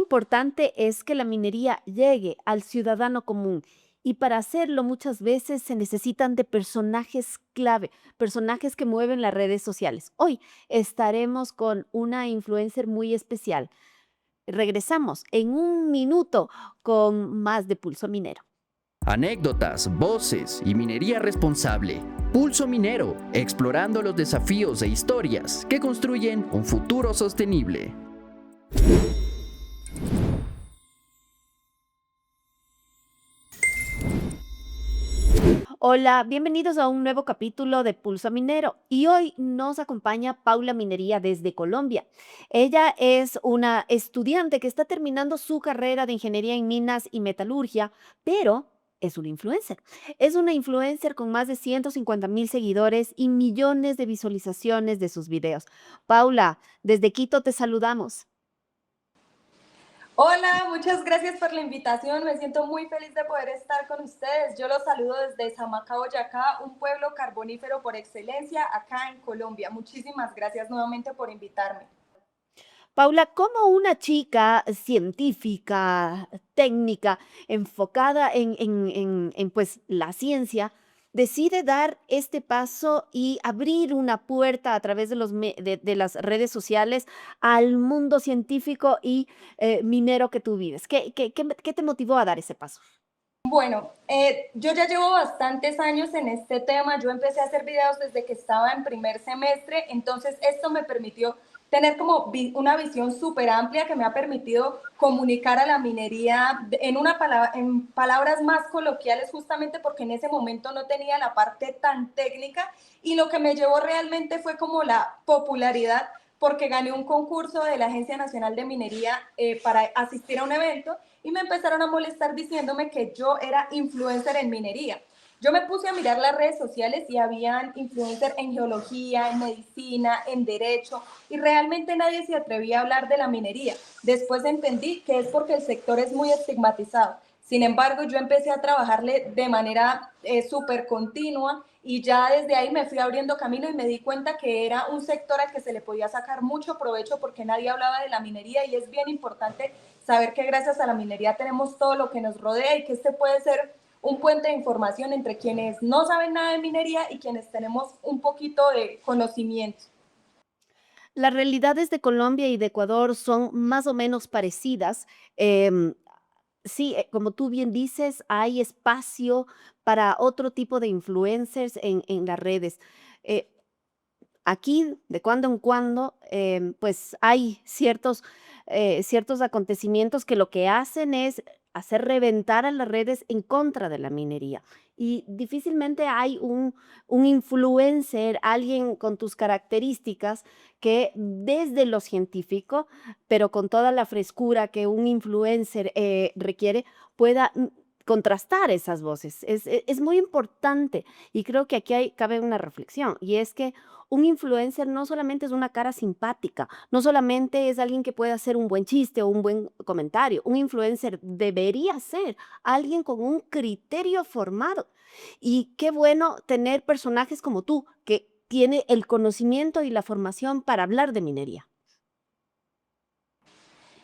importante es que la minería llegue al ciudadano común y para hacerlo muchas veces se necesitan de personajes clave, personajes que mueven las redes sociales. Hoy estaremos con una influencer muy especial. Regresamos en un minuto con más de Pulso Minero. Anécdotas, voces y minería responsable. Pulso Minero, explorando los desafíos e historias que construyen un futuro sostenible. Hola, bienvenidos a un nuevo capítulo de Pulso Minero y hoy nos acompaña Paula Minería desde Colombia. Ella es una estudiante que está terminando su carrera de ingeniería en minas y metalurgia, pero es una influencer. Es una influencer con más de 150,000 seguidores y millones de visualizaciones de sus videos. Paula, desde Quito te saludamos. Hola, muchas gracias por la invitación. Me siento muy feliz de poder estar con ustedes. Yo los saludo desde Samacá, Boyacá, un pueblo carbonífero por excelencia acá en Colombia. Muchísimas gracias nuevamente por invitarme. Paula, ¿cómo una chica científica, técnica, enfocada pues, la ciencia, decide dar este paso y abrir una puerta a través de de las redes sociales al mundo científico y minero que tú vives? ¿Qué te motivó a dar ese paso? Bueno, yo ya llevo bastantes años en este tema. Yo empecé a hacer videos desde que estaba en primer semestre, entonces esto me permitió tener como una visión súper amplia que me ha permitido comunicar a la minería en palabras más coloquiales, justamente porque en ese momento no tenía la parte tan técnica, y lo que me llevó realmente fue como la popularidad, porque gané un concurso de la Agencia Nacional de Minería para asistir a un evento, y me empezaron a molestar diciéndome que yo era influencer en minería. Yo me puse a mirar las redes sociales y habían influencers en geología, en medicina, en derecho, y realmente nadie se atrevía a hablar de la minería. Después entendí que es porque el sector es muy estigmatizado. Sin embargo, yo empecé a trabajarle de manera súper continua, y ya desde ahí me fui abriendo camino y me di cuenta que era un sector al que se le podía sacar mucho provecho porque nadie hablaba de la minería, y es bien importante saber que gracias a la minería tenemos todo lo que nos rodea y que este puede ser un puente de información entre quienes no saben nada de minería y quienes tenemos un poquito de conocimiento. Las realidades de Colombia y de Ecuador son más o menos parecidas. em, Sí, como tú bien dices, hay espacio para otro tipo de influencers en las redes. Eh, Aquí, de cuando en cuando, pues hay ciertos acontecimientos que lo que hacen es hacer reventar a las redes en contra de la minería. Y difícilmente hay un influencer, alguien con tus características, que desde lo científico, pero con toda la frescura que un influencer requiere, pueda contrastar esas voces. Es muy importante y creo que aquí cabe una reflexión, y es que un influencer no solamente es una cara simpática, no solamente es alguien que puede hacer un buen chiste o un buen comentario. Un influencer debería ser alguien con un criterio formado. Y qué bueno tener personajes como tú, que tiene el conocimiento y la formación para hablar de minería.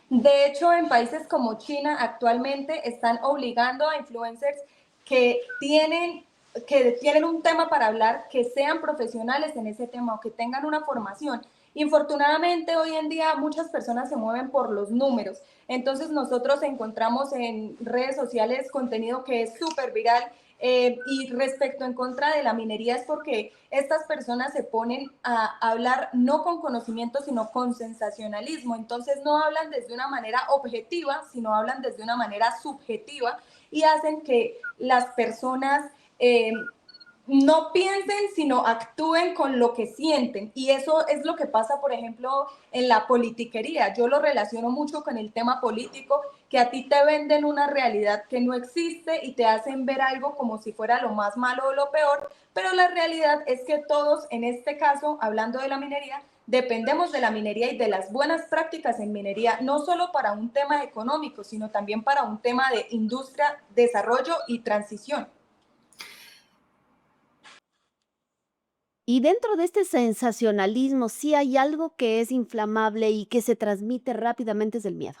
De hecho, en países como China actualmente están obligando a influencers que tienen, que tienen un tema para hablar, que sean profesionales en ese tema o que tengan una formación. Infortunadamente, hoy en día muchas personas se mueven por los números. Entonces nosotros encontramos en redes sociales contenido que es súper viral, y respecto en contra de la minería es porque estas personas se ponen a hablar no con conocimiento, sino con sensacionalismo. Entonces no hablan desde una manera objetiva, sino hablan desde una manera subjetiva, y hacen que las personas no piensen, sino actúen con lo que sienten. Y eso es lo que pasa, por ejemplo, en la politiquería. Yo lo relaciono mucho con el tema político, que a ti te venden una realidad que no existe y te hacen ver algo como si fuera lo más malo o lo peor, pero la realidad es que todos, en este caso, hablando de la minería, dependemos de la minería y de las buenas prácticas en minería, no solo para un tema económico, sino también para un tema de industria, desarrollo y transición. Y dentro de este sensacionalismo, sí hay algo que es inflamable y que se transmite rápidamente, es el miedo.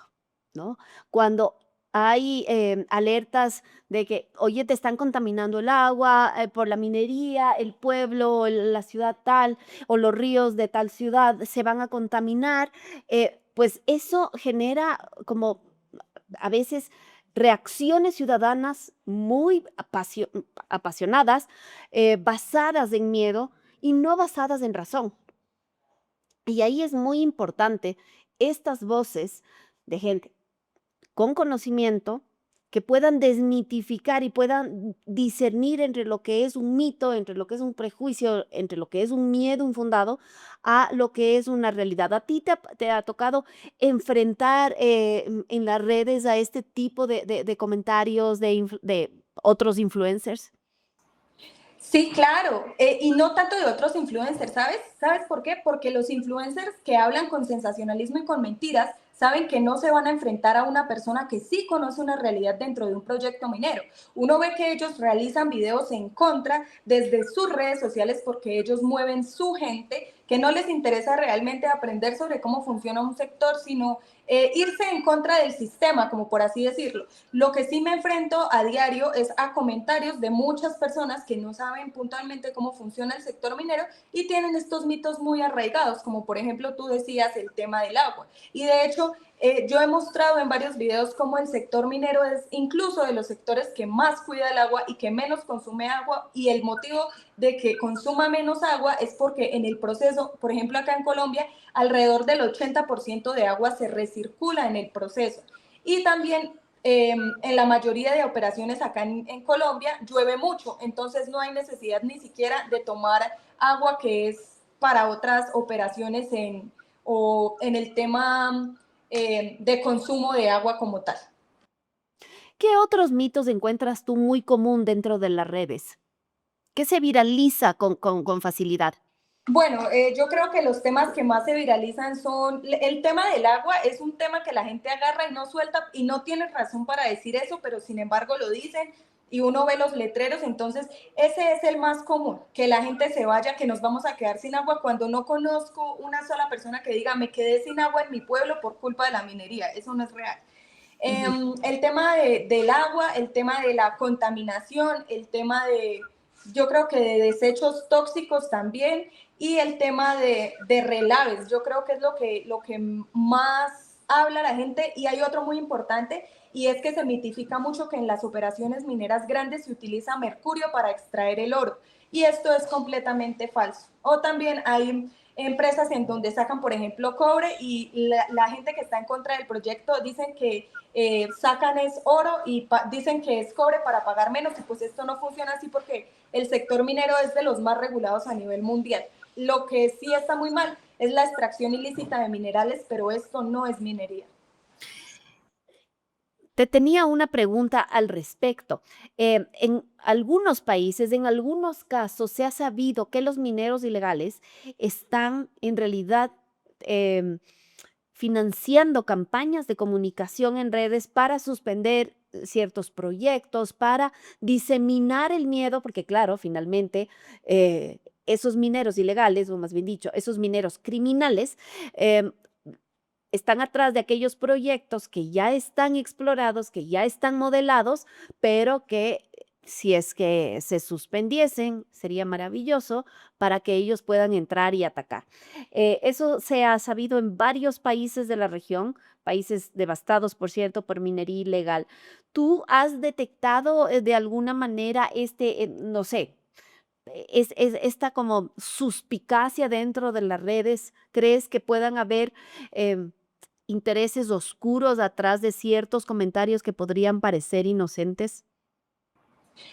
¿no? Cuando hay alertas de que, oye, te están contaminando el agua por la minería, el pueblo, la ciudad tal, o los ríos de tal ciudad se van a contaminar, pues eso genera como a veces reacciones ciudadanas muy apasionadas, basadas en miedo y no basadas en razón. Y ahí es muy importante estas voces de gente con conocimiento que puedan desmitificar y puedan discernir entre lo que es un mito, entre lo que es un prejuicio, entre lo que es un miedo infundado, a lo que es una realidad. ¿A ti te ha tocado enfrentar en las redes a este tipo de comentarios de otros influencers? Sí, claro, y no tanto de otros influencers, ¿sabes? ¿Sabes por qué? Porque los influencers que hablan con sensacionalismo y con mentiras saben que no se van a enfrentar a una persona que sí conoce una realidad dentro de un proyecto minero. Uno ve que ellos realizan videos en contra desde sus redes sociales porque ellos mueven su gente, que no les interesa realmente aprender sobre cómo funciona un sector, sino irse en contra del sistema, como por así decirlo. Lo que sí me enfrento a diario es a comentarios de muchas personas que no saben puntualmente cómo funciona el sector minero y tienen estos mitos muy arraigados, como por ejemplo tú decías el tema del agua. Y de hecho, yo he mostrado en varios videos cómo el sector minero es incluso de los sectores que más cuida el agua y que menos consume agua, y el motivo de que consuma menos agua es porque en el proceso, por ejemplo acá en Colombia, alrededor del 80% de agua se recircula en el proceso. Y también en la mayoría de operaciones acá en Colombia llueve mucho, entonces no hay necesidad ni siquiera de tomar agua que es para otras operaciones o en el tema de consumo de agua como tal. ¿Qué otros mitos encuentras tú muy común dentro de las redes? ¿Qué se viraliza con facilidad? Bueno, yo creo que los temas que más se viralizan son el tema del agua, es un tema que la gente agarra y no suelta y no tiene razón para decir eso, pero sin embargo lo dicen y uno ve los letreros, entonces ese es el más común, que la gente se vaya, que nos vamos a quedar sin agua cuando no conozco una sola persona que diga me quedé sin agua en mi pueblo por culpa de la minería, eso no es real. Ujú. El tema del agua, el tema de la contaminación, el tema de, yo creo que de desechos tóxicos también, y el tema de relaves, yo creo que es lo que más habla la gente. Y hay otro muy importante, y es que se mitifica mucho que en las operaciones mineras grandes se utiliza mercurio para extraer el oro, y esto es completamente falso. O también hay empresas en donde sacan, por ejemplo, cobre, y la gente que está en contra del proyecto dicen que sacan es oro y dicen que es cobre para pagar menos, y pues esto no funciona así porque el sector minero es de los más regulados a nivel mundial. Lo que sí está muy mal es la extracción ilícita de minerales, pero esto no es minería. Te tenía una pregunta al respecto. En algunos países, en algunos casos, se ha sabido que los mineros ilegales están en realidad em, financiando campañas de comunicación en redes para suspender ciertos proyectos, para diseminar el miedo, porque claro, finalmente esos mineros ilegales, o más bien dicho, esos mineros criminales, em, están atrás de aquellos proyectos que ya están explorados, que ya están modelados, pero que si es que se suspendiesen, sería maravilloso para que ellos puedan entrar y atacar. Eso se ha sabido en varios países de la región, países devastados, por cierto, por minería ilegal. ¿Tú has detectado de alguna manera no sé, esta como suspicacia dentro de las redes? ¿Crees que puedan haber em, intereses oscuros atrás de ciertos comentarios que podrían parecer inocentes?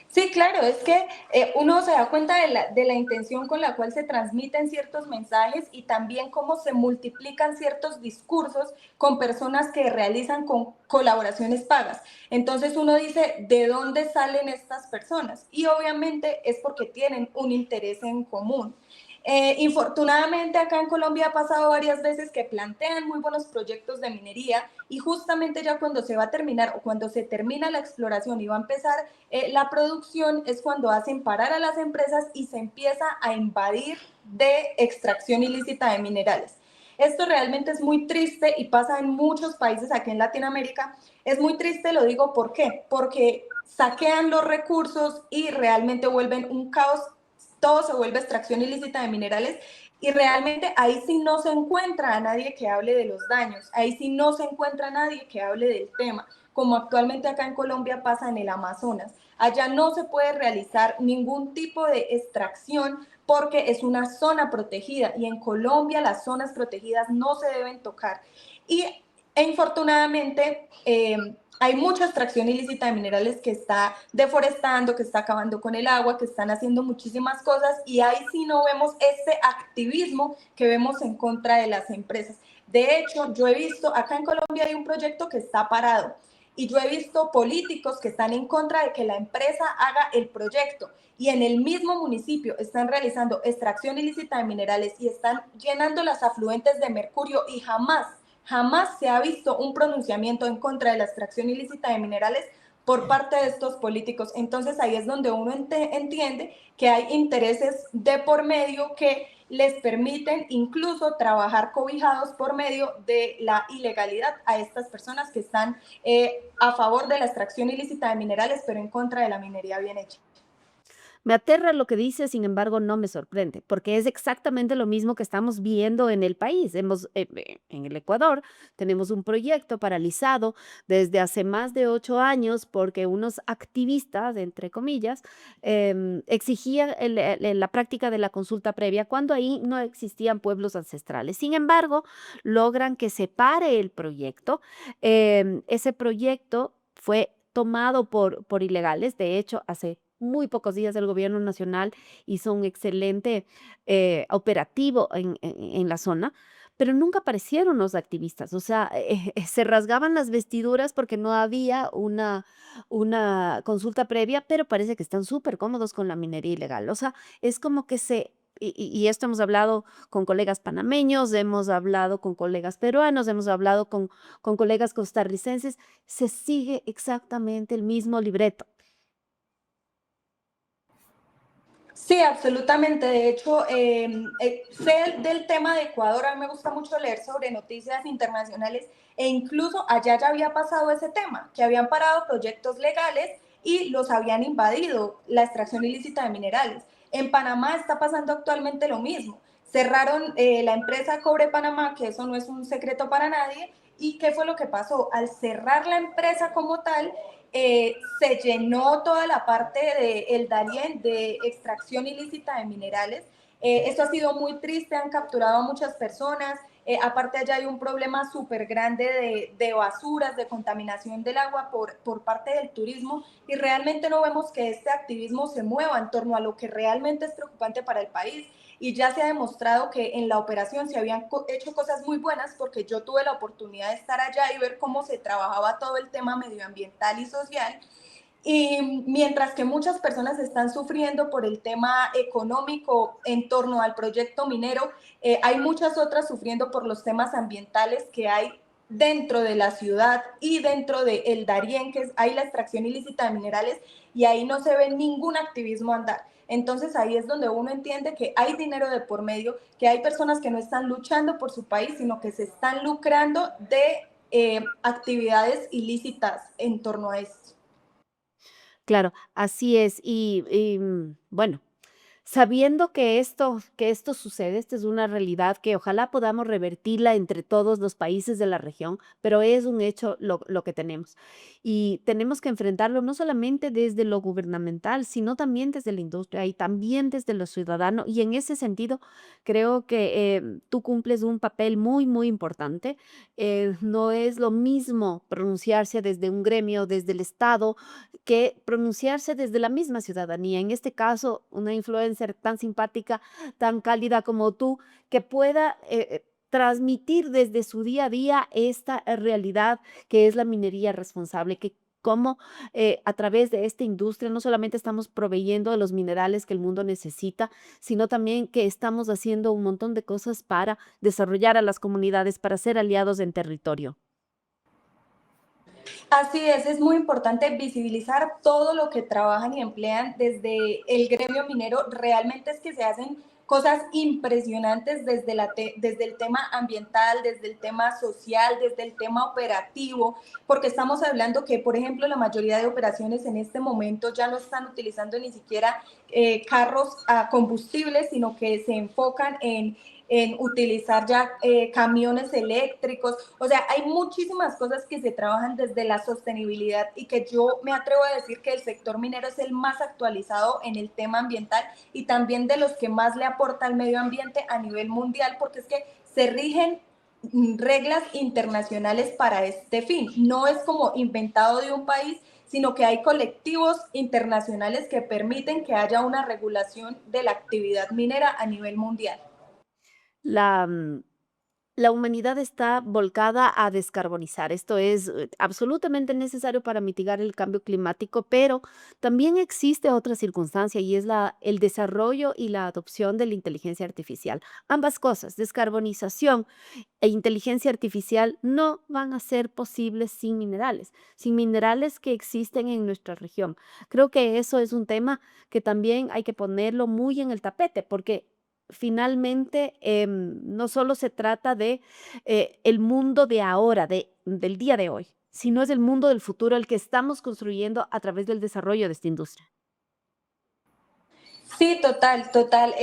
Sí, claro, es que uno se da cuenta de la intención con la cual se transmiten ciertos mensajes, y también cómo se multiplican ciertos discursos con personas que realizan con colaboraciones pagas. Entonces uno dice, ¿de dónde salen estas personas? Y obviamente es porque tienen un interés en común. Infortunadamente acá en Colombia ha pasado varias veces que plantean muy buenos proyectos de minería, y justamente ya cuando se va a terminar o cuando se termina la exploración y va a empezar la producción, es cuando hacen parar a las empresas y se empieza a invadir de extracción ilícita de minerales. Esto realmente es muy triste y pasa en muchos países aquí en Latinoamérica. Es muy triste, lo digo, ¿por qué? Porque saquean los recursos y realmente vuelven un caos, todo se vuelve extracción ilícita de minerales y realmente ahí sí no se encuentra a nadie que hable de los daños, ahí sí no se encuentra a nadie que hable del tema, como actualmente acá en Colombia pasa en el Amazonas. Allá no se puede realizar ningún tipo de extracción porque es una zona protegida y en Colombia las zonas protegidas no se deben tocar. Y infortunadamente hay mucha extracción ilícita de minerales que está deforestando, que está acabando con el agua, que están haciendo muchísimas cosas y ahí sí no vemos ese activismo que vemos en contra de las empresas. De hecho, yo he visto, acá en Colombia hay un proyecto que está parado y yo he visto políticos que están en contra de que la empresa haga el proyecto y en el mismo municipio están realizando extracción ilícita de minerales y están llenando las afluentes de mercurio y jamás se ha visto un pronunciamiento en contra de la extracción ilícita de minerales por parte de estos políticos. Entonces ahí es donde uno entiende que hay intereses de por medio que les permiten incluso trabajar cobijados por medio de la ilegalidad a estas personas que están a favor de la extracción ilícita de minerales, pero en contra de la minería bien hecha. Me aterra lo que dice, sin embargo, no me sorprende, porque es exactamente lo mismo que estamos viendo en el país. En el Ecuador tenemos un proyecto paralizado desde hace más de 8 años porque unos activistas, entre comillas, exigían la práctica de la consulta previa cuando ahí no existían pueblos ancestrales. Sin embargo, logran que se pare el proyecto. Ese proyecto fue tomado por ilegales. De hecho, hace muy pocos días el gobierno nacional hizo un excelente operativo en la zona, pero nunca aparecieron los activistas. O sea, se rasgaban las vestiduras porque no había una consulta previa, pero parece que están súper cómodos con la minería ilegal. O sea, es como que y esto hemos hablado con colegas panameños, hemos hablado con colegas peruanos, hemos hablado con colegas costarricenses, se sigue exactamente el mismo libreto. Sí, absolutamente. De hecho, sé del tema de Ecuador, a mí me gusta mucho leer sobre noticias internacionales e incluso allá ya había pasado ese tema, que habían parado proyectos legales y los habían invadido la extracción ilícita de minerales. En Panamá está pasando actualmente lo mismo. Cerraron la empresa Cobre Panamá, que eso no es un secreto para nadie. ¿Y qué fue lo que pasó? Al cerrar la empresa como tal, se llenó toda la parte del Darién de extracción ilícita de minerales. Esto ha sido muy triste, han capturado a muchas personas. Aparte allá hay un problema súper grande de basuras, de contaminación del agua por parte del turismo y realmente no vemos que este activismo se mueva en torno a lo que realmente es preocupante para el país y ya se ha demostrado que en la operación se habían hecho cosas muy buenas porque yo tuve la oportunidad de estar allá y ver cómo se trabajaba todo el tema medioambiental y social. Y mientras que muchas personas están sufriendo por el tema económico en torno al proyecto minero, hay muchas otras sufriendo por los temas ambientales que hay dentro de la ciudad y dentro de El Darién, que hay la extracción ilícita de minerales, y ahí no se ve ningún activismo andar. Entonces ahí es donde uno entiende que hay dinero de por medio, que hay personas que no están luchando por su país, sino que se están lucrando de actividades ilícitas en torno a esto. Claro, así es. Bueno, sabiendo que esto sucede, esta es una realidad que ojalá podamos revertirla entre todos los países de la región, pero es un hecho lo que tenemos. Y tenemos que enfrentarlo no solamente desde lo gubernamental, sino también desde la industria y también desde lo ciudadano. Y en ese sentido, creo que tú cumples un papel muy, muy importante. No es lo mismo pronunciarse desde un gremio, desde el Estado, que pronunciarse desde la misma ciudadanía. En este caso, una influencer tan simpática, tan cálida como tú, que pueda transmitir desde su día a día esta realidad que es la minería responsable, que cómo a través de esta industria no solamente estamos proveyendo de los minerales que el mundo necesita, sino también que estamos haciendo un montón de cosas para desarrollar a las comunidades, para ser aliados en territorio. Así es muy importante visibilizar todo lo que trabajan y emplean desde el gremio minero. Realmente es que se hacen cosas impresionantes desde el tema ambiental, desde el tema social, desde el tema operativo, porque estamos hablando que, por ejemplo, la mayoría de operaciones en este momento ya no están utilizando ni siquiera carros a combustible, sino que se enfocan en utilizar ya camiones eléctricos. O sea, hay muchísimas cosas que se trabajan desde la sostenibilidad y que yo me atrevo a decir que el sector minero es el más actualizado en el tema ambiental y también de los que más le aporta al medio ambiente a nivel mundial, porque es que se rigen reglas internacionales para este fin. No es como inventado de un país, sino que hay colectivos internacionales que permiten que haya una regulación de la actividad minera a nivel mundial. La, la humanidad está volcada a descarbonizar. Esto es absolutamente necesario para mitigar el cambio climático, pero también existe otra circunstancia y es el desarrollo y la adopción de la inteligencia artificial. Ambas cosas, descarbonización e inteligencia artificial, no van a ser posibles sin minerales que existen en nuestra región. Creo que eso es un tema que también hay que ponerlo muy en el tapete, porque finalmente no solo se trata de el mundo de ahora, del día de hoy, sino es el mundo del futuro el que estamos construyendo a través del desarrollo de esta industria. Sí, total, total.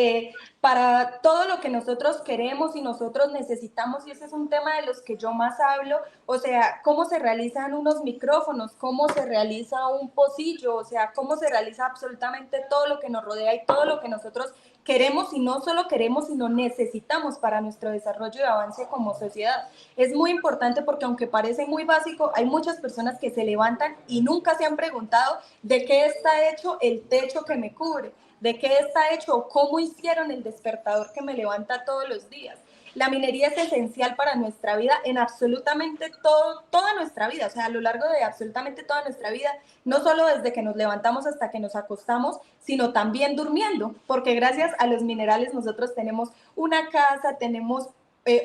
Para todo lo que nosotros queremos y nosotros necesitamos, y ese es un tema de los que yo más hablo, o sea, cómo se realizan unos micrófonos, cómo se realiza un pocillo, o sea, cómo se realiza absolutamente todo lo que nos rodea y todo lo que nosotros queremos y no solo queremos, sino necesitamos para nuestro desarrollo y avance como sociedad. Es muy importante porque aunque parece muy básico, hay muchas personas que se levantan y nunca se han preguntado de qué está hecho el techo que me cubre, de qué está hecho o cómo hicieron el despertador que me levanta todos los días. La minería es esencial para nuestra vida en absolutamente toda nuestra vida, o sea, a lo largo de absolutamente toda nuestra vida, no solo desde que nos levantamos hasta que nos acostamos, sino también durmiendo, porque gracias a los minerales nosotros tenemos una casa, tenemos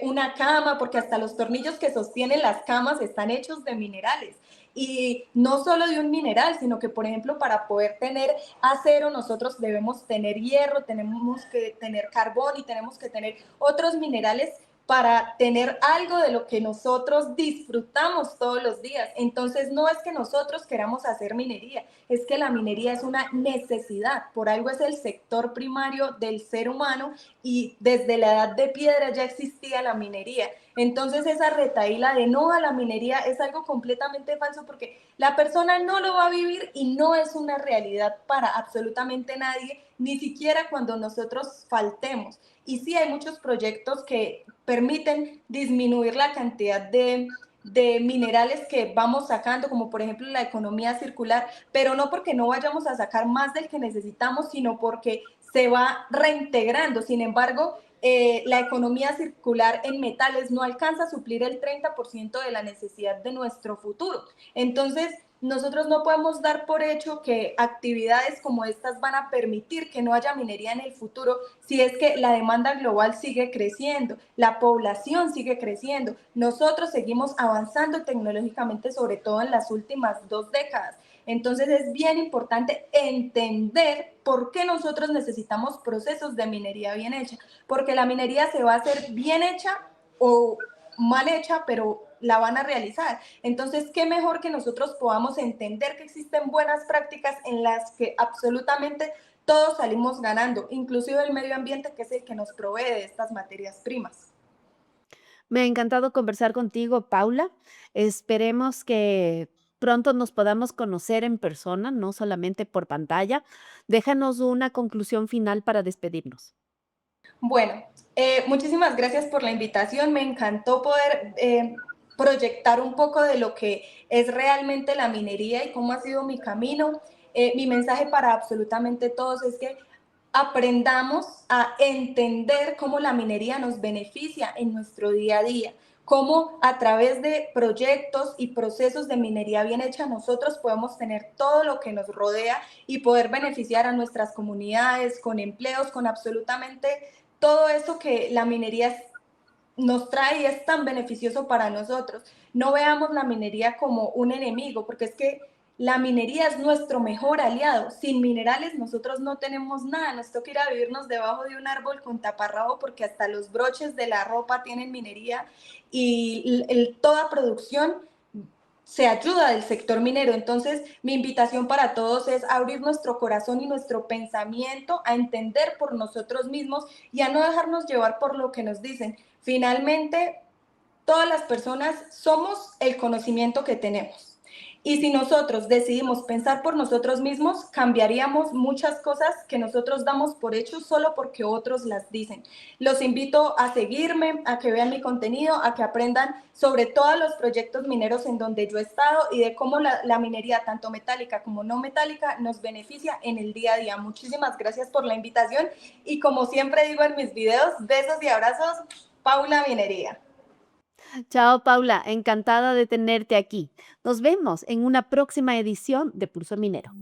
una cama, porque hasta los tornillos que sostienen las camas están hechos de minerales. Y no solo de un mineral, sino que, por ejemplo, para poder tener acero, nosotros debemos tener hierro, tenemos que tener carbón y tenemos que tener otros minerales para tener algo de lo que nosotros disfrutamos todos los días. Entonces, no es que nosotros queramos hacer minería, es que la minería es una necesidad. Por algo es el sector primario del ser humano y desde la edad de piedra ya existía la minería. Entonces esa retahíla de no a la minería es algo completamente falso porque la persona no lo va a vivir y no es una realidad para absolutamente nadie, ni siquiera cuando nosotros faltemos. Y sí hay muchos proyectos que permiten disminuir la cantidad de minerales que vamos sacando, como por ejemplo la economía circular, pero no porque no vayamos a sacar más del que necesitamos, sino porque se va reintegrando. Sin embargo, la economía circular en metales no alcanza a suplir el 30% de la necesidad de nuestro futuro. Entonces, nosotros no podemos dar por hecho que actividades como estas van a permitir que no haya minería en el futuro si es que la demanda global sigue creciendo, la población sigue creciendo, nosotros seguimos avanzando tecnológicamente, sobre todo en las últimas 2 décadas. Entonces es bien importante entender por qué nosotros necesitamos procesos de minería bien hecha, porque la minería se va a hacer bien hecha o mal hecha, pero la van a realizar. Entonces, qué mejor que nosotros podamos entender que existen buenas prácticas en las que absolutamente todos salimos ganando, inclusive el medio ambiente, que es el que nos provee de estas materias primas. Me ha encantado conversar contigo, Paula. Esperemos que pronto nos podamos conocer en persona, no solamente por pantalla. Déjanos una conclusión final para despedirnos. Bueno, muchísimas gracias por la invitación. Me encantó poder proyectar un poco de lo que es realmente la minería y cómo ha sido mi camino. Mi mensaje para absolutamente todos es que aprendamos a entender cómo la minería nos beneficia en nuestro día a día, cómo a través de proyectos y procesos de minería bien hecha nosotros podemos tener todo lo que nos rodea y poder beneficiar a nuestras comunidades con empleos, con absolutamente todo eso que la minería nos trae y es tan beneficioso para nosotros. No veamos la minería como un enemigo, porque es que la minería es nuestro mejor aliado. Sin minerales nosotros no tenemos nada. Nos toca ir a vivirnos debajo de un árbol con taparrabo porque hasta los broches de la ropa tienen minería y toda producción se ayuda del sector minero. Entonces, mi invitación para todos es abrir nuestro corazón y nuestro pensamiento a entender por nosotros mismos y a no dejarnos llevar por lo que nos dicen. Finalmente, todas las personas somos el conocimiento que tenemos. Y si nosotros decidimos pensar por nosotros mismos, cambiaríamos muchas cosas que nosotros damos por hecho solo porque otros las dicen. Los invito a seguirme, a que vean mi contenido, a que aprendan sobre todos los proyectos mineros en donde yo he estado y de cómo la minería, tanto metálica como no metálica, nos beneficia en el día a día. Muchísimas gracias por la invitación y como siempre digo en mis videos, besos y abrazos, Paula Minería. Chao, Paula, encantada de tenerte aquí. Nos vemos en una próxima edición de Pulso Minero.